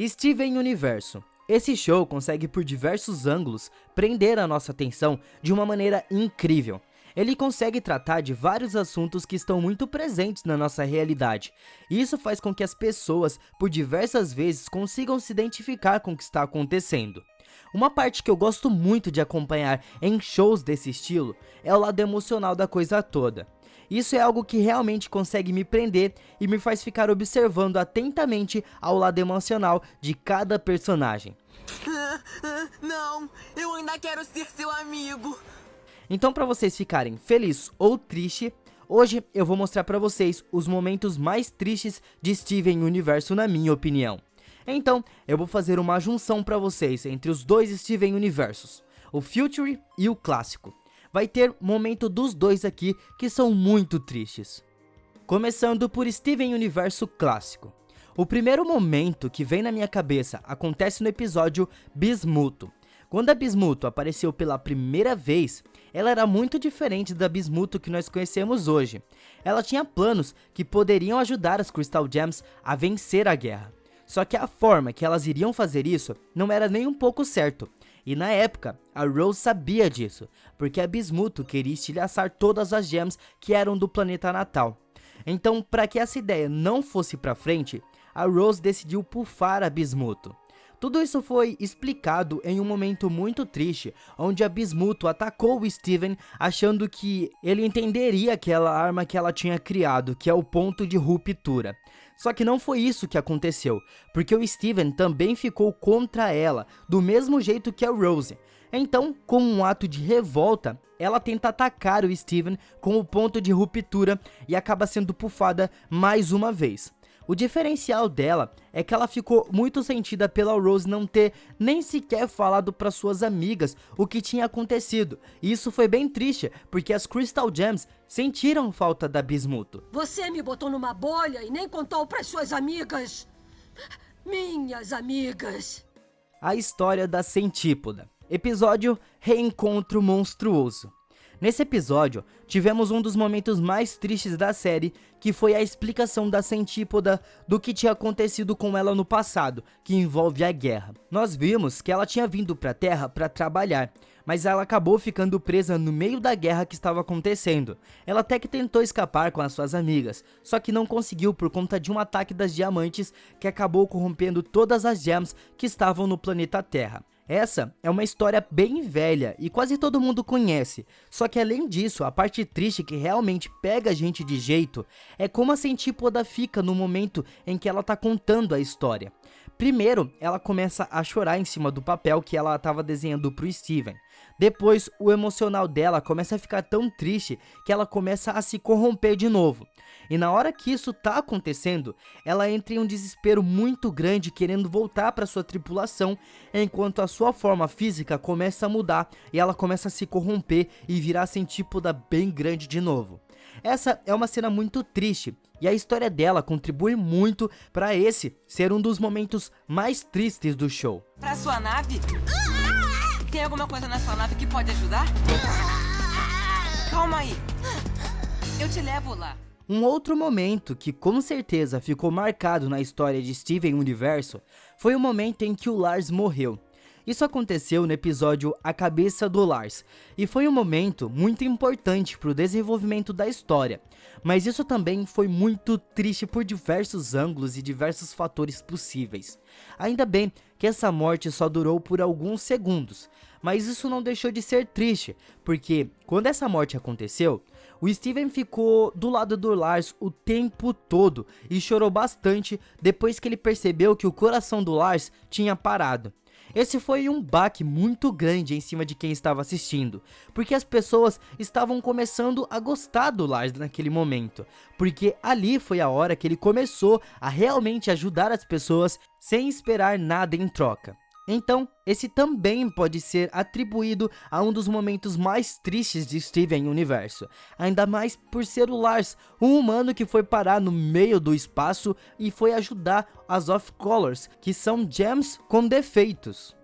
Steven Universo. Esse show consegue por diversos ângulos prender a nossa atenção de uma maneira incrível. Ele consegue tratar de vários assuntos que estão muito presentes na nossa realidade, e isso faz com que as pessoas, por diversas vezes, consigam se identificar com o que está acontecendo. Uma parte que eu gosto muito de acompanhar em shows desse estilo é o lado emocional da coisa toda. Isso é algo que realmente consegue me prender e me faz ficar observando atentamente ao lado emocional de cada personagem. Não, eu ainda quero ser seu amigo. Então, para vocês ficarem felizes ou tristes, hoje eu vou mostrar para vocês os momentos mais tristes de Steven Universo, na minha opinião. Então, eu vou fazer uma junção para vocês entre os dois Steven Universos, o Future e o clássico. Vai ter momento dos dois aqui que são muito tristes. Começando por Steven Universo clássico. O primeiro momento que vem na minha cabeça acontece no episódio Bismuto. Quando a Bismuto apareceu pela primeira vez, ela era muito diferente da Bismuto que nós conhecemos hoje. Ela tinha planos que poderiam ajudar as Crystal Gems a vencer a guerra. Só que a forma que elas iriam fazer isso não era nem um pouco certo. E na época, a Rose sabia disso, porque a Bismuto queria estilhaçar todas as gems que eram do planeta natal. Então, para que essa ideia não fosse para frente, a Rose decidiu pufar a Bismuto. Tudo isso foi explicado em um momento muito triste, onde a Bismuto atacou o Steven, achando que ele entenderia aquela arma que ela tinha criado, que é o ponto de ruptura. Só que não foi isso que aconteceu, porque o Steven também ficou contra ela, do mesmo jeito que a Rose. Então, com um ato de revolta, ela tenta atacar o Steven com o ponto de ruptura e acaba sendo pufada mais uma vez. O diferencial dela é que ela ficou muito sentida pela Rose não ter nem sequer falado para suas amigas o que tinha acontecido. E isso foi bem triste, porque as Crystal Gems sentiram falta da Bismuto. Você me botou numa bolha e nem contou para suas amigas. Minhas amigas. A história da Centípoda. Episódio Reencontro Monstruoso. Nesse episódio, tivemos um dos momentos mais tristes da série, que foi a explicação da Centípoda do que tinha acontecido com ela no passado, que envolve a guerra. Nós vimos que ela tinha vindo para a Terra para trabalhar, mas ela acabou ficando presa no meio da guerra que estava acontecendo. Ela até que tentou escapar com as suas amigas, só que não conseguiu por conta de um ataque das diamantes que acabou corrompendo todas as gems que estavam no planeta Terra. Essa é uma história bem velha e quase todo mundo conhece, só que além disso, a parte triste que realmente pega a gente de jeito é como a Centípoda fica no momento em que ela tá contando a história. Primeiro, ela começa a chorar em cima do papel que ela estava desenhando pro Steven. Depois, o emocional dela começa a ficar tão triste que ela começa a se corromper de novo. E na hora que isso tá acontecendo, ela entra em um desespero muito grande querendo voltar para sua tripulação, enquanto a sua forma física começa a mudar e ela começa a se corromper e virar Centípoda bem grande de novo. Essa é uma cena muito triste e a história dela contribui muito para esse ser um dos momentos mais tristes do show. Pra sua nave? Tem alguma coisa na sua nave que pode ajudar? Calma aí. Eu te levo lá. Um outro momento que com certeza ficou marcado na história de Steven Universo foi o momento em que o Lars morreu. Isso aconteceu no episódio A Cabeça do Lars, e foi um momento muito importante para o desenvolvimento da história, mas isso também foi muito triste por diversos ângulos e diversos fatores possíveis. Ainda bem que essa morte só durou por alguns segundos, mas isso não deixou de ser triste, porque quando essa morte aconteceu, o Steven ficou do lado do Lars o tempo todo e chorou bastante depois que ele percebeu que o coração do Lars tinha parado. Esse foi um baque muito grande em cima de quem estava assistindo, porque as pessoas estavam começando a gostar do Lars naquele momento, porque ali foi a hora que ele começou a realmente ajudar as pessoas sem esperar nada em troca. Então, esse também pode ser atribuído a um dos momentos mais tristes de Steven Universo, ainda mais por ser o Lars, um humano que foi parar no meio do espaço e foi ajudar as Off-Colors, que são gems com defeitos.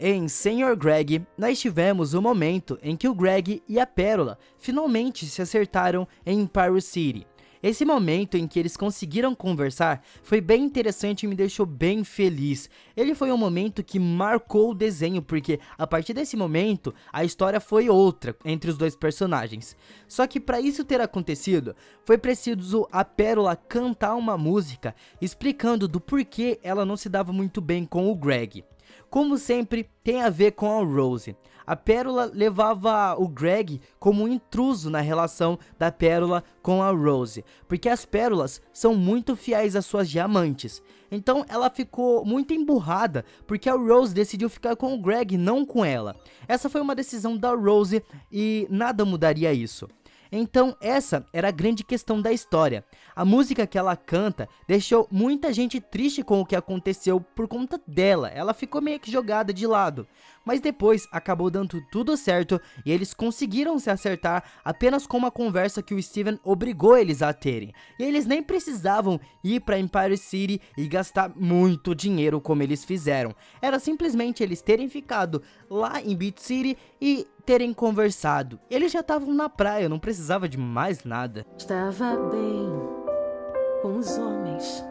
Em Sr. Greg, nós tivemos o momento em que o Greg e a Pérola finalmente se acertaram em Empire City. Esse momento em que eles conseguiram conversar foi bem interessante e me deixou bem feliz. Ele foi um momento que marcou o desenho, porque a partir desse momento a história foi outra entre os dois personagens. Só que para isso ter acontecido, foi preciso a Pérola cantar uma música explicando do porquê ela não se dava muito bem com o Greg. Como sempre, tem a ver com a Rose. A Pérola levava o Greg como um intruso na relação da Pérola com a Rose, porque as pérolas são muito fiéis às suas diamantes. Então ela ficou muito emburrada, porque a Rose decidiu ficar com o Greg, não com ela. Essa foi uma decisão da Rose e nada mudaria isso. Então essa era a grande questão da história. A música que ela canta deixou muita gente triste com o que aconteceu por conta dela. Ela ficou meio que jogada de lado. Mas depois acabou dando tudo certo e eles conseguiram se acertar apenas com uma conversa que o Steven obrigou eles a terem. E eles nem precisavam ir para Empire City e gastar muito dinheiro como eles fizeram. Era simplesmente eles terem ficado lá em Beach City e terem conversado. Eles já estavam na praia, não precisava de mais nada. Estava bem com os homens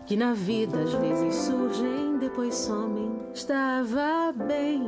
que na vida às vezes surgem, depois somem. Estava bem.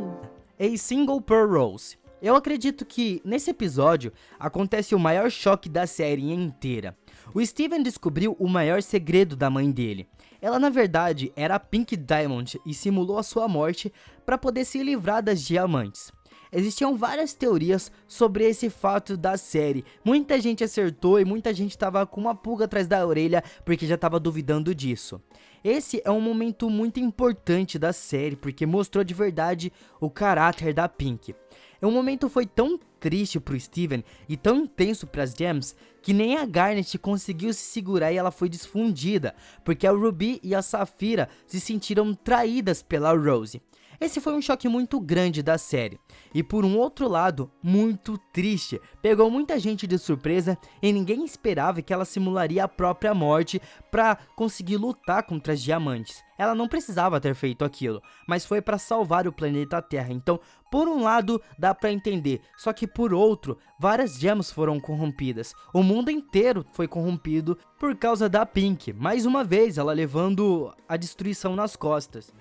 A Single Pearl Rose. Eu acredito que nesse episódio acontece o maior choque da série inteira. O Steven descobriu o maior segredo da mãe dele. Ela na verdade era a Pink Diamond e simulou a sua morte para poder se livrar das diamantes. Existiam várias teorias sobre esse fato da série. Muita gente acertou e muita gente estava com uma pulga atrás da orelha porque já estava duvidando disso. Esse é um momento muito importante da série porque mostrou de verdade o caráter da Pink. O momento foi tão triste pro Steven e tão intenso pras Gems que nem a Garnet conseguiu se segurar e ela foi desfundida, porque a Ruby e a Safira se sentiram traídas pela Rose. Esse foi um choque muito grande da série, e por um outro lado, muito triste, pegou muita gente de surpresa e ninguém esperava que ela simularia a própria morte para conseguir lutar contra as diamantes. Ela não precisava ter feito aquilo, mas foi para salvar o planeta Terra, então por um lado dá para entender, só que por outro, várias gems foram corrompidas, o mundo inteiro foi corrompido por causa da Pink, mais uma vez ela levando a destruição nas costas.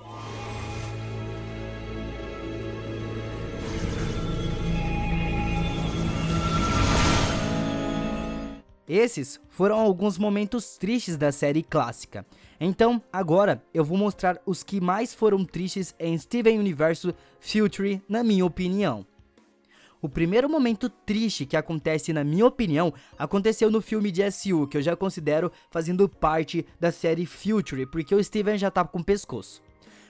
Esses foram alguns momentos tristes da série clássica. Então, agora eu vou mostrar os que mais foram tristes em Steven Universe Future, na minha opinião. O primeiro momento triste que acontece, na minha opinião, aconteceu no filme de SU, que eu já considero fazendo parte da série Future, porque o Steven já tá com o pescoço.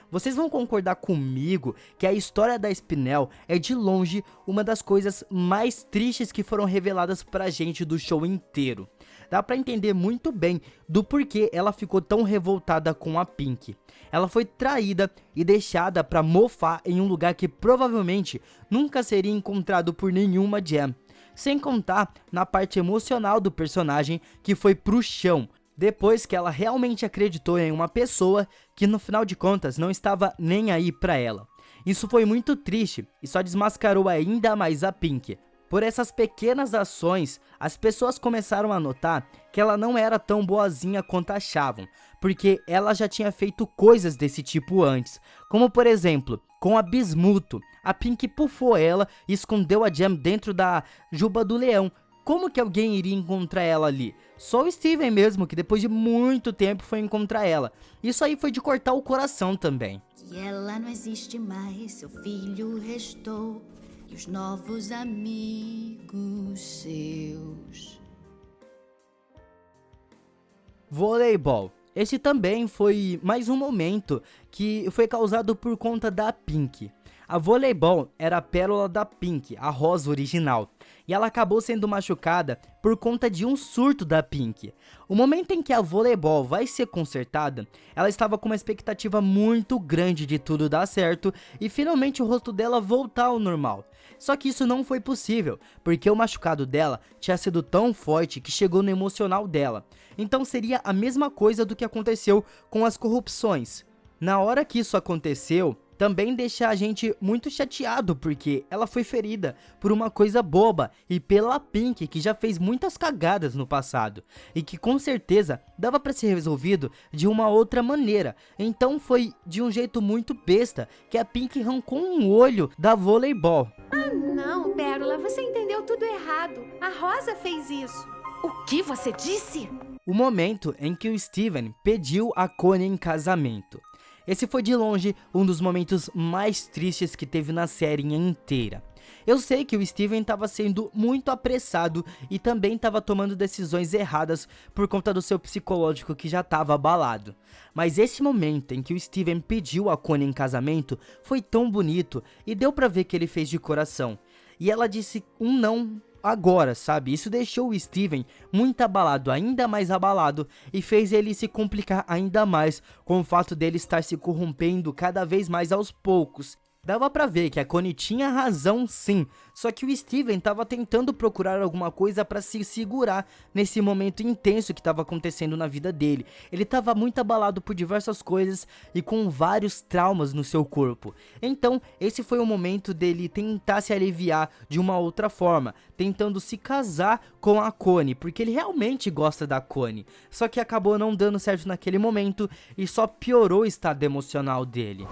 Vocês vão concordar comigo que a história da Spinel é de longe uma das coisas mais tristes que foram reveladas pra gente do show inteiro. Dá pra entender muito bem do porquê ela ficou tão revoltada com a Pink. Ela foi traída e deixada pra mofar em um lugar que provavelmente nunca seria encontrado por nenhuma Gem. Sem contar na parte emocional do personagem que foi pro chão, depois que ela realmente acreditou em uma pessoa que no final de contas não estava nem aí pra ela. Isso foi muito triste e só desmascarou ainda mais a Pink. Por essas pequenas ações, as pessoas começaram a notar que ela não era tão boazinha quanto achavam, porque ela já tinha feito coisas desse tipo antes, como por exemplo, com a Bismuto, a Pink pufou ela e escondeu a Gem dentro da juba do leão. Como que alguém iria encontrar ela ali? Só o Steven mesmo, que depois de muito tempo foi encontrar ela. Isso aí foi de cortar o coração também. Que ela não existe mais, seu filho restou, e os novos amigos seus. Voleibol. Esse também foi mais um momento que foi causado por conta da Pink. A Voleibol era a pérola da Pink, a rosa original, e ela acabou sendo machucada por conta de um surto da Pink. O momento em que a Voleibol vai ser consertada, ela estava com uma expectativa muito grande de tudo dar certo e finalmente o rosto dela voltar ao normal. Só que isso não foi possível, porque o machucado dela tinha sido tão forte que chegou no emocional dela. Então seria a mesma coisa do que aconteceu com as corrupções. Na hora que isso aconteceu, também deixa a gente muito chateado, porque ela foi ferida por uma coisa boba e pela Pink, que já fez muitas cagadas no passado e que com certeza dava pra ser resolvido de uma outra maneira. Então foi de um jeito muito besta que a Pink arrancou um olho da voleibol. Não, Pérola, você entendeu tudo errado. A Rosa fez isso. O que você disse? O momento em que o Steven pediu a Connie em casamento. Esse foi de longe um dos momentos mais tristes que teve na série inteira. Eu sei que o Steven estava sendo muito apressado e também estava tomando decisões erradas por conta do seu psicológico que já estava abalado. Mas esse momento em que o Steven pediu a Connie em casamento foi tão bonito e deu pra ver que ele fez de coração. E ela disse um não agora, sabe? Isso deixou o Steven muito abalado, ainda mais abalado, e fez ele se complicar ainda mais com o fato dele estar se corrompendo cada vez mais aos poucos. Dava pra ver que a Connie tinha razão sim, só que o Steven tava tentando procurar alguma coisa pra se segurar nesse momento intenso que tava acontecendo na vida dele. Ele tava muito abalado por diversas coisas e com vários traumas no seu corpo. Então, esse foi o momento dele tentar se aliviar de uma outra forma, tentando se casar com a Connie, porque ele realmente gosta da Connie. Só que acabou não dando certo naquele momento e só piorou o estado emocional dele.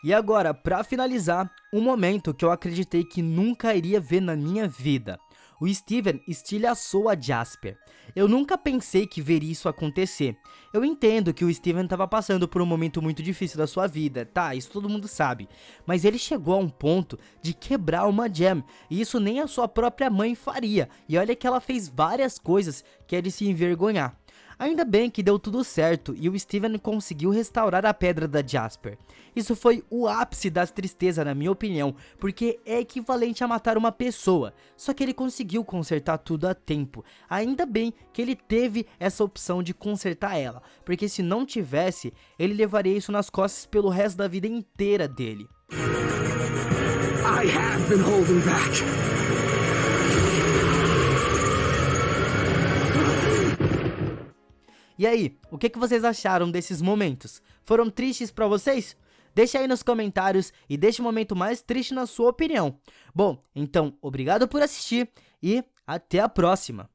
E agora, pra finalizar, um momento que eu acreditei que nunca iria ver na minha vida. O Steven estilhaçou a Jasper. Eu nunca pensei que veria isso acontecer. Eu entendo que o Steven estava passando por um momento muito difícil da sua vida, tá? Isso todo mundo sabe. Mas ele chegou a um ponto de quebrar uma gem, e isso nem a sua própria mãe faria. E olha que ela fez várias coisas que é de se envergonhar. Ainda bem que deu tudo certo e o Steven conseguiu restaurar a pedra da Jasper. Isso foi o ápice da tristeza na minha opinião, porque é equivalente a matar uma pessoa. Só que ele conseguiu consertar tudo a tempo. Ainda bem que ele teve essa opção de consertar ela, porque se não tivesse, ele levaria isso nas costas pelo resto da vida inteira dele. I have been holding back. E aí, o que vocês acharam desses momentos? Foram tristes pra vocês? Deixa aí nos comentários e deixa o momento mais triste na sua opinião. Bom, então, obrigado por assistir e até a próxima!